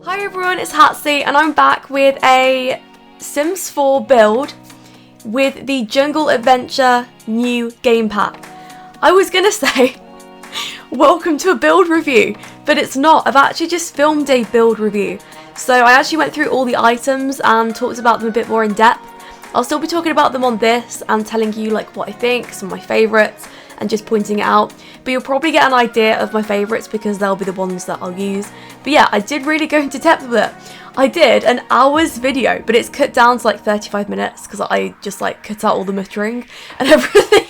Hi everyone, it's Hatsy and I'm back with a Sims 4 build with the Jungle Adventure new game pack. I was gonna say, welcome to a build review, but it's not. I've actually just filmed a build review. So I actually went through all the items and talked about them a bit more in depth. I'll still be talking about them on this and telling you like what I think, some of my favourites, and just pointing it out. But you'll probably get an idea of my favourites because they'll be the ones that I'll use. But yeah, I did really go into depth with it. I did an hour's video, but it's cut down to like 35 minutes because I just like cut out all the muttering and everything.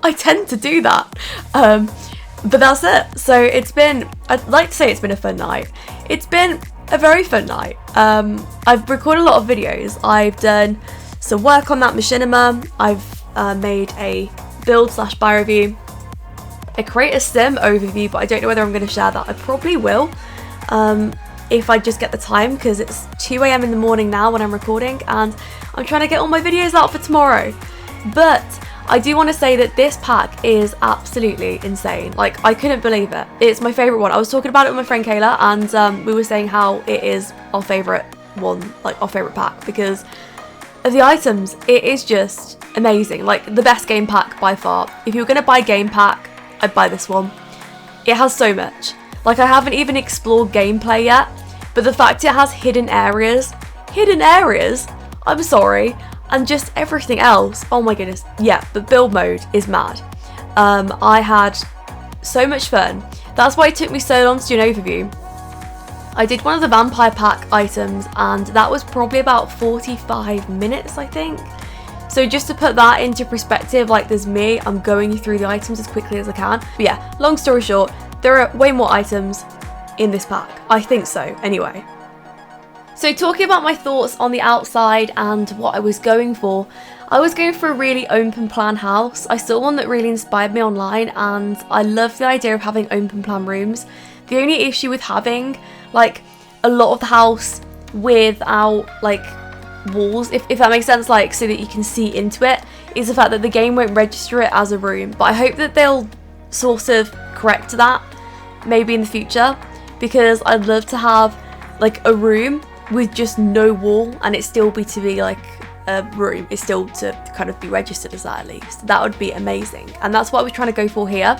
I tend to do that. But that's it. So it's been, I'd like to say it's been a fun night. It's been a very fun night. I've recorded a lot of videos. I've done some work on that machinima. I've made a build/buy review. I create a sim overview, but I don't know whether I'm going to share that. I probably will if I just get the time, because it's 2 AM in the morning now when I'm recording and I'm trying to get all my videos out for tomorrow. But I do want to say that this pack is absolutely insane. Like, I couldn't believe it. It's my favourite one. I was talking about it with my friend Kayla and we were saying how it is our favourite one, like our favourite pack, because of the items. It is just amazing. Like, the best game pack by far. If you were going to buy game pack, I'd buy this one. It has so much. Like, I haven't even explored gameplay yet, but the fact it has hidden areas, I'm sorry, and just everything else, oh my goodness. Yeah, but build mode is mad. I had so much fun. That's why it took me so long to do an overview. I did one of the vampire pack items and that was probably about 45 minutes, I think. So just to put that into perspective, like, there's me, I'm going through the items as quickly as I can. But yeah, long story short, there are way more items in this pack. I think so, anyway. So talking about my thoughts on the outside and what I was going for, I was going for a really open plan house. I saw one that really inspired me online and I love the idea of having open plan rooms. The only issue with having like a lot of the house without like walls, if that makes sense, like so that you can see into it, is the fact that the game won't register it as a room. But I hope that they'll sort of correct that maybe in the future, because I'd love to have like a room with just no wall and it still be to be like a room. It's still to kind of be registered as that at least. That would be amazing, and that's what I was trying to go for here.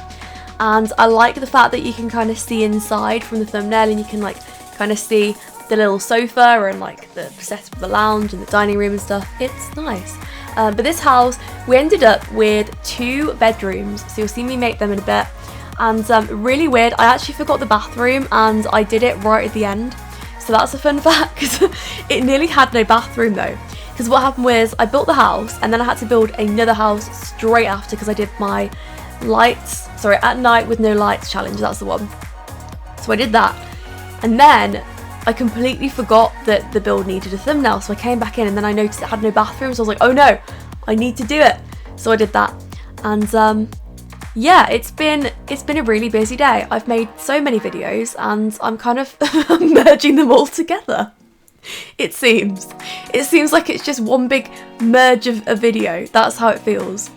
And I like the fact that you can kind of see inside from the thumbnail and you can like kind of see the little sofa and like the setup of the lounge and the dining room and stuff. It's nice. But this house, we ended up with 2 bedrooms, so you'll see me make them in a bit. And really weird, I actually forgot the bathroom and I did it right at the end. So that's a fun fact, because it nearly had no bathroom though. Because what happened was I built the house and then I had to build another house straight after, because I did my at night with no lights challenge, that's the one. So I did that. And then I completely forgot that the build needed a thumbnail, so I came back in and then I noticed it had no bathroom, so I was like, oh no, I need to do it. So I did that. And yeah, it's been a really busy day. I've made so many videos and I'm kind of merging them all together. It seems like it's just one big merge of a video. That's how it feels.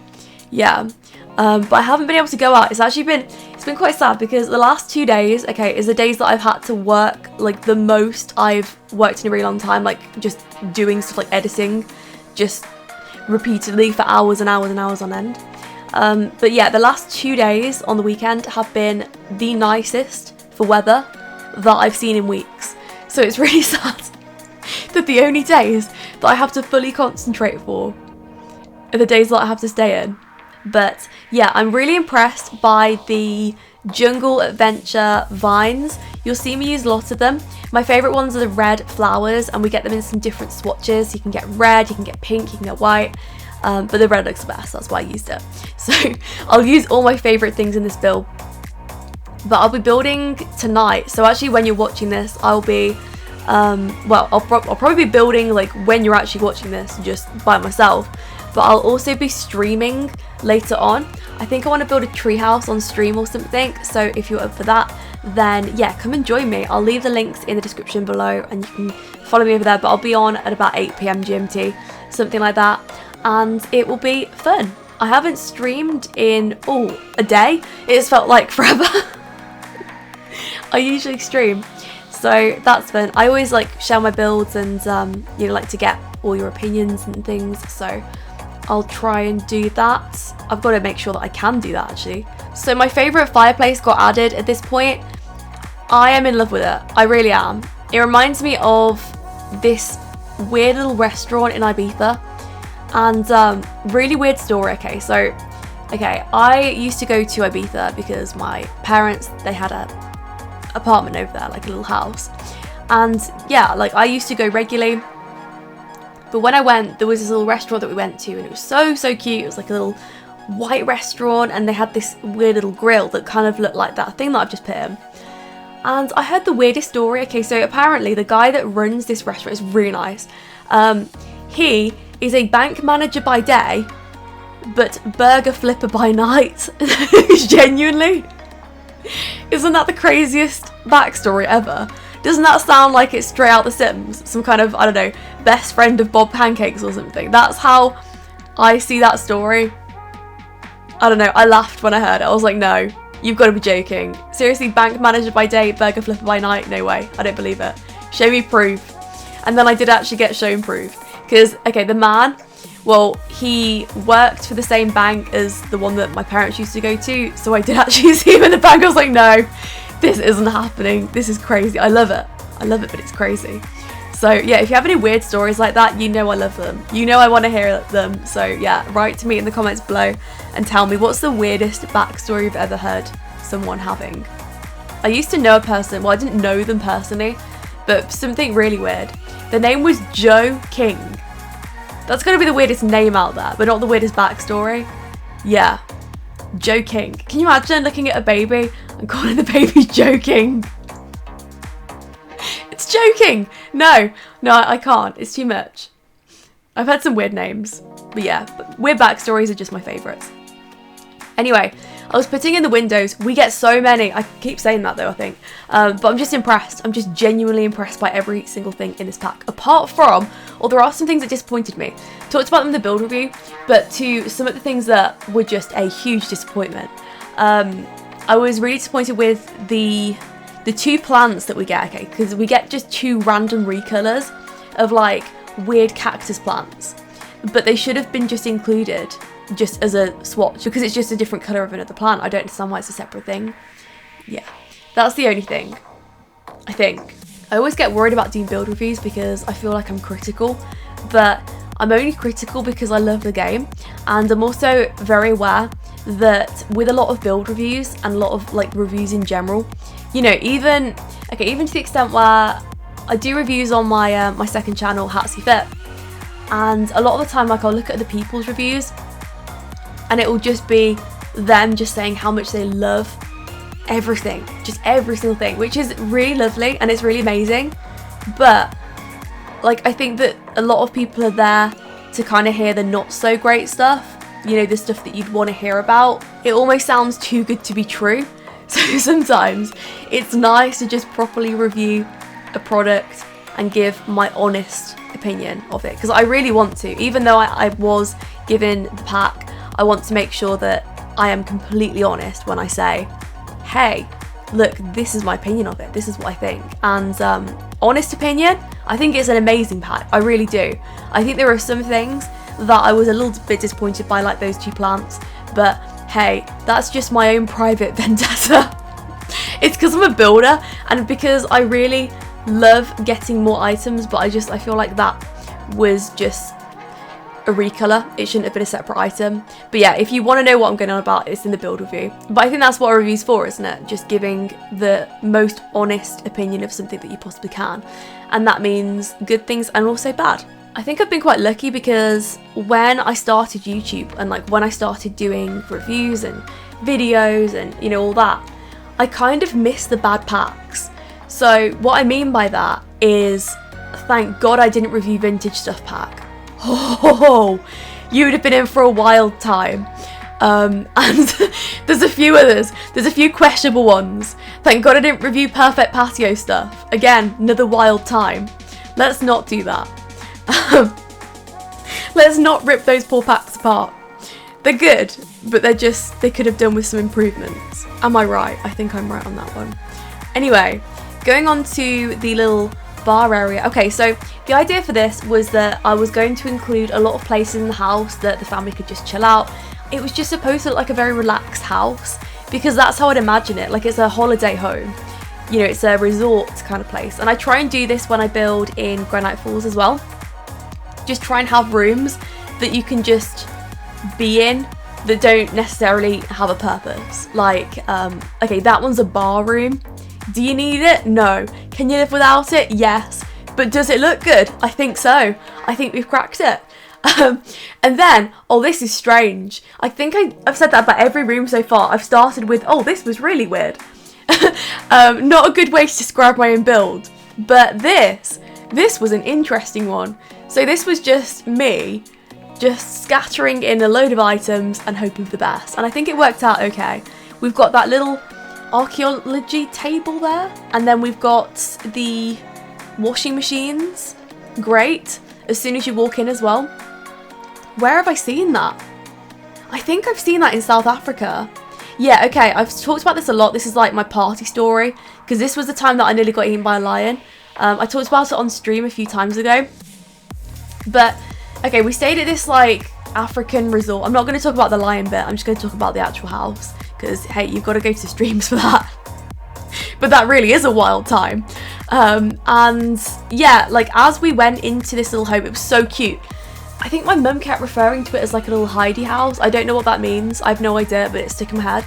Yeah. But I haven't been able to go out. It's been quite sad because the last 2 days, okay, is the days that I've had to work like the most I've worked in a really long time, like just doing stuff like editing, just repeatedly for hours and hours and hours on end. But yeah, the last 2 days on the weekend have been the nicest for weather that I've seen in weeks. So it's really sad that the only days that I have to fully concentrate for are the days that I have to stay in. But yeah, I'm really impressed by the Jungle Adventure vines. You'll see me use lots of them. My favourite ones are the red flowers, and we get them in some different swatches. You can get red, you can get pink, you can get white, but the red looks the best, that's why I used it. So I'll use all my favourite things in this build. But I'll be building tonight, so actually when you're watching this, I'll be, I'll probably be building like when you're actually watching this, just by myself. But I'll also be streaming later on. I think I want to build a treehouse on stream or something, so if you're up for that, then yeah, come and join me. I'll leave the links in the description below and you can follow me over there, but I'll be on at about 8 PM GMT, something like that, and it will be fun. I haven't streamed in, a day. It's felt like forever. I usually stream So that's fun. I always like share my builds and you know, like to get all your opinions and things, so I'll try and do that. I've got to make sure that I can do that actually. So my favourite fireplace got added at this point. I am in love with it. I really am. It reminds me of this weird little restaurant in Ibiza, and really weird story. Okay, so I used to go to Ibiza because my parents, they had a apartment over there, like a little house, and yeah, like I used to go regularly. But when I went, there was this little restaurant that we went to, and it was so cute. It was like a little white restaurant, and they had this weird little grill that kind of looked like that thing that I've just put in. And I heard the weirdest story. Okay, so apparently the guy that runs this restaurant is really nice. He is a bank manager by day, but burger flipper by night. Genuinely. Isn't that the craziest backstory ever? Doesn't that sound like it's straight out The Sims? Some kind of, I don't know, best friend of Bob Pancakes or something. That's how I see that story. I don't know, I laughed when I heard it. I was like, no, you've got to be joking. Seriously, bank manager by day, burger flipper by night? No way, I don't believe it. Show me proof. And then I did actually get shown proof. Because, okay, the man, well, he worked for the same bank as the one that my parents used to go to. So I did actually see him in the bank. I was like, no, this isn't happening. This is crazy. I love it. I love it, but it's crazy. So yeah, if you have any weird stories like that, you know I love them. You know I want to hear them. So yeah, write to me in the comments below and tell me what's the weirdest backstory you've ever heard someone having. I used to know a person, well I didn't know them personally, but something really weird. Their name was Joe King. That's going to be the weirdest name out there, but not the weirdest backstory. Yeah, Joe King. Can you imagine looking at a baby and calling the baby Joe King? It's joking. No, I can't. It's too much. I've had some weird names, but yeah, weird backstories are just my favourites. Anyway, I was putting in the windows. We get so many. I keep saying that though, I think. But I'm just impressed. I'm just genuinely impressed by every single thing in this pack. Apart from, or there are some things that disappointed me. Talked about them in the build review, but to some of the things that were just a huge disappointment. I was really disappointed with the two plants that we get, okay, because we get just two random recolors of like weird cactus plants, but they should have been just included just as a swatch because it's just a different colour of another plant. I don't understand why it's a separate thing. Yeah, that's the only thing, I think. I always get worried about doing build reviews because I feel like I'm critical, but I'm only critical because I love the game, and I'm also very aware that with a lot of build reviews and a lot of like reviews in general, you know, even to the extent where I do reviews on my my second channel, Hatsy, and a lot of the time like I'll look at the people's reviews and it will just be them just saying how much they love everything, just every single thing, which is really lovely and it's really amazing. But like I think that a lot of people are there to kind of hear the not so great stuff, you know, the stuff that you'd want to hear about. It almost sounds too good to be true. So sometimes it's nice to just properly review a product and give my honest opinion of it, because I really want to. Even though I was given the pack, I want to make sure that I am completely honest when I say, hey, look, this is my opinion of it, this is what I think. And honest opinion, I think it's an amazing pack. I really do. I think there are some things that I was a little bit disappointed by, like those two plants, but hey, that's just my own private vendetta. It's because I'm a builder and because I really love getting more items, but I feel like that was just a recolor. It shouldn't have been a separate item. But yeah, if you want to know what I'm going on about, it's in the build review. But I think that's what a review's for, isn't it? Just giving the most honest opinion of something that you possibly can. And that means good things and also bad. I think I've been quite lucky because when I started YouTube and like when I started doing reviews and videos and you know all that, I kind of missed the bad packs. So what I mean by that is, thank God I didn't review vintage stuff pack. Oh, you would have been in for a wild time. And there's a few others. There's a few questionable ones. Thank God I didn't review perfect patio stuff. Again, another wild time. Let's not do that. Let's not rip those poor packs apart. They're good, but they could have done with some improvements. Am I right? I think I'm right on that one. Anyway, going on to the little bar area. Okay, so the idea for this was that I was going to include a lot of places in the house that the family could just chill out. It was just supposed to look like a very relaxed house, because that's how I'd imagine it. Like, it's a holiday home, you know, it's a resort kind of place. And I try and do this when I build in Granite Falls as well. Just try and have rooms that you can just be in that don't necessarily have a purpose. Like, okay, that one's a bar room. Do you need it? No. Can you live without it? Yes. But does it look good? I think so. I think we've cracked it. And then, oh, this is strange. I think I've said that about every room so far. I've started with, oh, this was really weird. Not a good way to describe my own build. But this was an interesting one. So this was just me just scattering in a load of items and hoping for the best. And I think it worked out okay. We've got that little archaeology table there. And then we've got the washing machines. Great. As soon as you walk in as well. Where have I seen that? I think I've seen that in South Africa. Yeah, okay, I've talked about this a lot. This is like my party story, because this was the time that I nearly got eaten by a lion. I talked about it on stream a few times ago. But, okay, we stayed at this like African resort. I'm not going to talk about the lion bit. I'm just going to talk about the actual house, because, hey, you've got to go to streams for that. But that really is a wild time. And yeah, like as we went into this little home, it was so cute. I think my mum kept referring to it as like a little hidey house. I don't know what that means. I have no idea, but it's stuck in my head.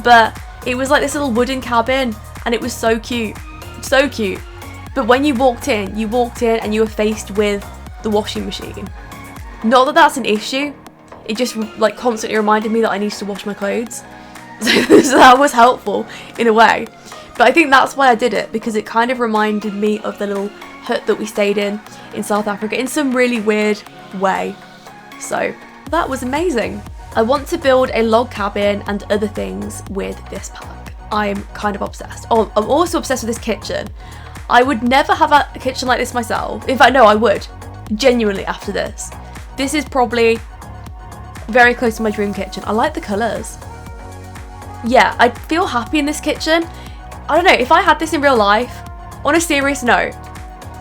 But it was like this little wooden cabin, and it was so cute. So cute. But when you walked in and you were faced with the washing machine. Not that that's an issue. It just like constantly reminded me that I needed to wash my clothes. So that was helpful in a way. But I think that's why I did it, because it kind of reminded me of the little hut that we stayed in South Africa in some really weird way. So that was amazing. I want to build a log cabin and other things with this pack. I'm kind of obsessed. Oh, I'm also obsessed with this kitchen. I would never have a kitchen like this myself. In fact, no, I would. Genuinely, after this. This is probably very close to my dream kitchen. I like the colours. Yeah, I feel happy in this kitchen. I don't know, if I had this in real life, on a serious note,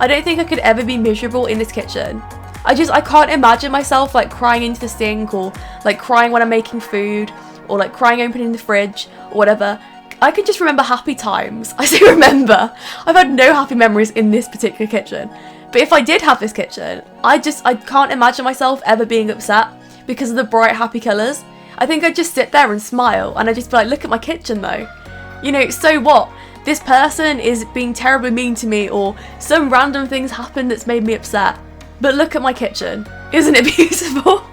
I don't think I could ever be miserable in this kitchen. I can't imagine myself like crying into the sink, or like crying when I'm making food, or like crying opening the fridge or whatever. I could just remember happy times. I say remember. I've had no happy memories in this particular kitchen. But if I did have this kitchen, I can't imagine myself ever being upset because of the bright happy colours. I think I'd just sit there and smile, and I'd just be like, look at my kitchen though. You know, so what? This person is being terribly mean to me, or some random things happen that's made me upset. But look at my kitchen. Isn't it beautiful?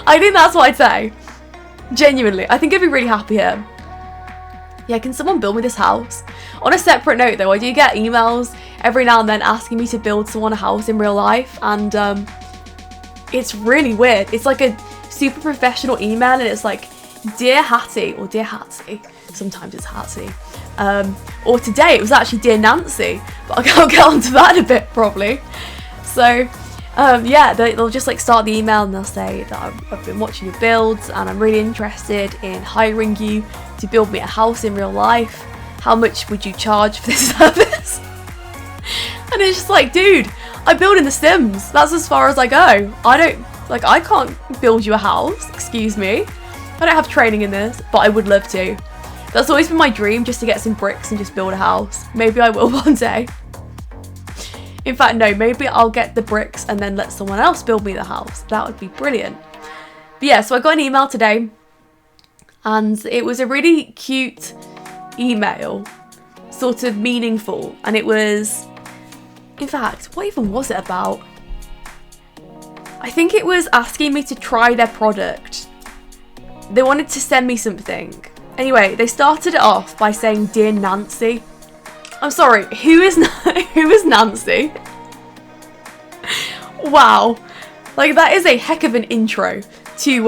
I think that's what I'd say. Genuinely. I think I'd be really happy here. Yeah, can someone build me this house? On a separate note though, I do get emails every now and then asking me to build someone a house in real life, and it's really weird. It's like a super professional email, and it's like, Dear Hattie, or Dear Hatsy. Sometimes it's Hatsy. Or today it was actually Dear Nancy, but I'll get onto that in a bit probably. So yeah, they'll just like start the email and they'll say that I've been watching your builds and I'm really interested in hiring you to build me a house in real life. How much would you charge for this service? And it's just like, dude, I build in The Sims. That's as far as I go. I can't build you a house, excuse me. I don't have training in this, but I would love to. That's always been my dream, just to get some bricks and just build a house. Maybe I will one day. In fact, no, maybe I'll get the bricks and then let someone else build me the house. That would be brilliant. But yeah, so I got an email today, and it was a really cute email, sort of meaningful. And it was, in fact, what even was it about? I think it was asking me to try their product. They wanted to send me something. Anyway, they started it off by saying, Dear Nancy. I'm sorry, who is Nancy? Wow. Like, that is a heck of an intro to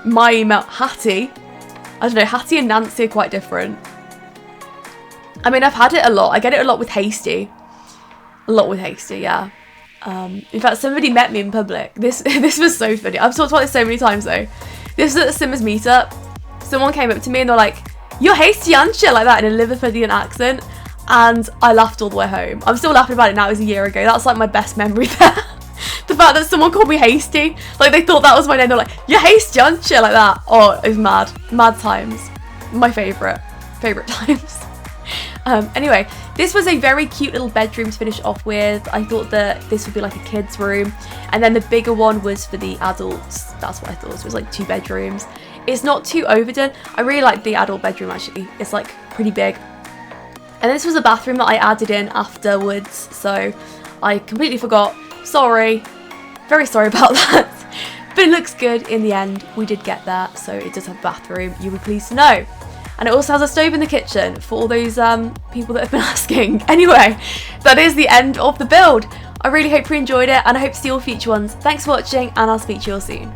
my email. Hattie. I don't know, Hattie and Nancy are quite different. I mean, I've had it a lot. I get it a lot with Hasty. A lot with Hasty, yeah. In fact, somebody met me in public. This was so funny. I've talked about this so many times though. This was at the SIMS meetup. Someone came up to me and they're like, you're Hasty, aren't you? Like that, in a Liverpudlian accent. and I laughed all the way home. I'm still laughing about it now. It was a year ago. That's like my best memory there. The fact that someone called me hasty, like they thought that was my name. They're like, "You're hasty, aren't you?" Like that. Oh, it was mad. Mad times. My favourite times. Anyway, this was a very cute little bedroom to finish off with. I thought that this would be like a kid's room, and then the bigger one was for the adults. That's what I thought. So it was like 2 bedrooms. It's not too overdone. I really like the adult bedroom actually. It's like pretty big. And this was a bathroom that I added in afterwards, so I completely forgot. Sorry. Very sorry about that. But it looks good in the end. We did get there, so it does have a bathroom. You'll be pleased to know. And it also has a stove in the kitchen for all those people that have been asking. Anyway, that is the end of the build. I really hope you enjoyed it, and I hope to see all future ones. Thanks for watching, and I'll speak to you all soon.